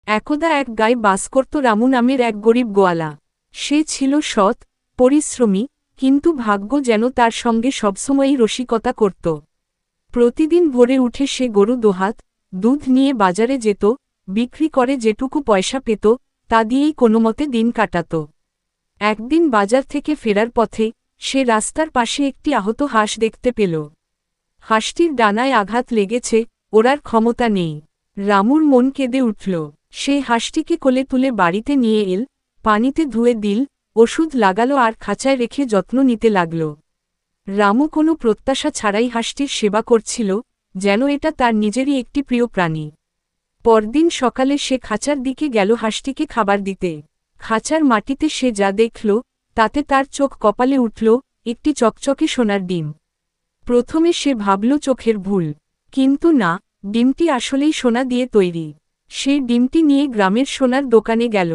একদা এক গায়ে বাস করত রামু নামের এক গরিব গোয়ালা। সে ছিল সৎ, পরিশ্রমী, কিন্তু ভাগ্য যেন তার সঙ্গে সবসময়ই রসিকতা করত। প্রতিদিন ভোরে উঠে সে গরু দোহাত, দুধ নিয়ে বাজারে যেত, বিক্রি করে যেটুকু পয়সা পেত তা দিয়েই কোনোমতে দিন কাটাত। একদিন বাজার থেকে ফেরার পথে সে রাস্তার পাশে একটি আহত হাঁস দেখতে পেল। হাঁসটির ডানায় আঘাত লেগেছে, ওড়ার ক্ষমতা নেই। রামুর মন কেঁদে উঠল। সে হাঁসটিকে কোলে তুলে বাড়িতে নিয়ে এল, পানিতে ধুয়ে দিল, ওষুধ লাগালো আর খাঁচায় রেখে যত্ন নিতে লাগল। রামু কোনো প্রত্যাশা ছাড়াই হাঁসটির সেবা করছিল, যেন এটা তার নিজেরই একটি প্রিয় প্রাণী। পরদিন সকালে সে খাঁচার দিকে গেল হাঁসটিকে খাবার দিতে। খাঁচার মাটিতে সে যা দেখল, তাতে তার চোখ কপালে উঠল, একটি চকচকে সোনার ডিম। প্রথমে সে ভাবল চোখের ভুল, কিন্তু না, ডিমটি আসলেই সোনা দিয়ে তৈরি। সে ডিমটি নিয়ে গ্রামের সোনার দোকানে গেল।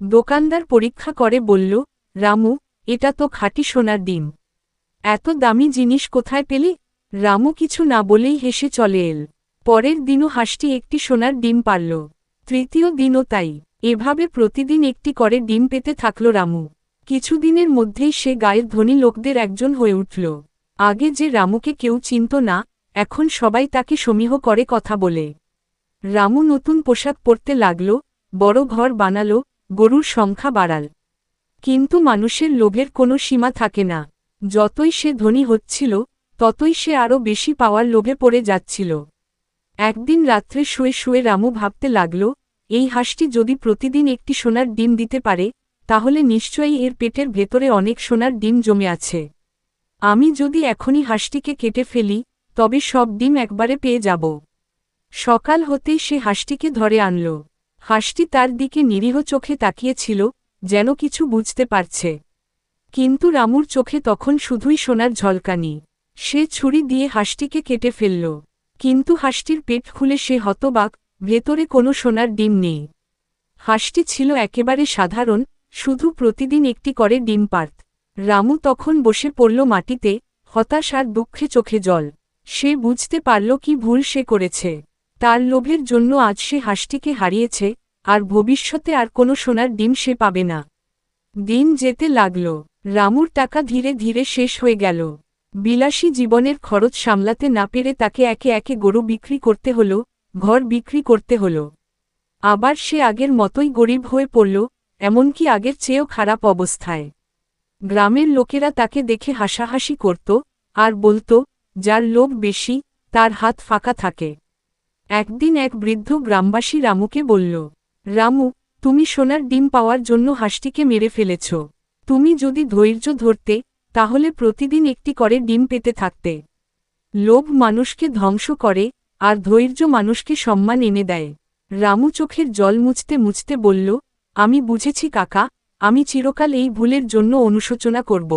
দোকানদার পরীক্ষা করে বলল, রামু, এটা তো খাঁটি সোনার ডিম। এত দামি জিনিস কোথায় পেলি? রামু কিছু না বলেই হেসে চলে এল। পরের দিনও হাঁসটি একটি সোনার ডিম পারল। তৃতীয় দিনও তাই। এভাবে প্রতিদিন একটি করে ডিম পেতে থাকল রামু। কিছুদিনের মধ্যেই সে গায়ের ধনী লোকদের একজন হয়ে উঠল। আগে যে রামুকে কেউ চিনত না, এখন সবাই তাকে সমীহ করে কথা বলে। রামু নতুন পোশাক পরতে লাগল, বড় ঘর বানাল, গরুর সংখ্যা বাড়াল। কিন্তু মানুষের লোভের কোনো সীমা থাকে না। যতই সে ধনী হচ্ছিল, ততই সে আরও বেশি পাওয়ার লোভে পড়ে যাচ্ছিল। একদিন রাত্রে শুয়ে শুয়ে রামু ভাবতে লাগল, এই হাঁসটি যদি প্রতিদিন একটি সোনার ডিম দিতে পারে, তাহলে নিশ্চয়ই এর পেটের ভেতরে অনেক সোনার ডিম জমে আছে। আমি যদি এখনই হাঁসটিকে কেটে ফেলি, তবে সব ডিম একবারে পেয়ে যাব। সকাল হতেই সে হাঁসটিকে ধরে আনল। হাঁসটি তার দিকে নিরীহ চোখে তাকিয়েছিল, যেন কিছু বুঝতে পারছে। কিন্তু রামুর চোখে তখন শুধুই সোনার ঝলকানি। সে ছুরি দিয়ে হাঁসটিকে কেটে ফেলল। কিন্তু হাঁসটির পেট খুলে সে হতবাক, ভেতরে কোনো সোনার ডিম নেই। হাঁসটি ছিল একেবারে সাধারণ, শুধু প্রতিদিন একটি করে ডিম পারত। রামু তখন বসে পড়ল মাটিতে, হতাশ আর দুঃখে চোখে জল। সে বুঝতে পারল কি ভুল সে করেছে। তার লোভের জন্য আজ সে হাঁসটিকে হারিয়েছে, আর ভবিষ্যতে আর কোনো সোনার ডিম সে পাবে না। দিন যেতে লাগল। রামুর টাকা ধীরে ধীরে শেষ হয়ে গেল। বিলাসী জীবনের খরচ সামলাতে না পেরে তাকে একে একে গরু বিক্রি করতে হল, ঘর বিক্রি করতে হল। আবার সে আগের মতোই গরিব হয়ে পড়ল, এমনকি আগের চেয়েও খারাপ অবস্থায়। গ্রামের লোকেরা তাকে দেখে হাসাহাসি করত, আর বলত, যার লোভ বেশি, তার হাত ফাঁকা থাকে। একদিন এক বৃদ্ধ গ্রামবাসী রামুকে বলল, রামু, তুমি সোনার ডিম পাওয়ার জন্য হাঁসটিকে মেরে ফেলেছ। তুমি যদি ধৈর্য ধরতে, তাহলে প্রতিদিন একটি করে ডিম পেতে থাকতে। লোভ মানুষকে ধ্বংস করে, আর ধৈর্য মানুষকে সম্মান এনে দেয়। রামু চোখের জল মুছতে মুছতে বলল, আমি বুঝেছি কাকা, আমি চিরকাল এই ভুলের জন্য অনুশোচনা করব।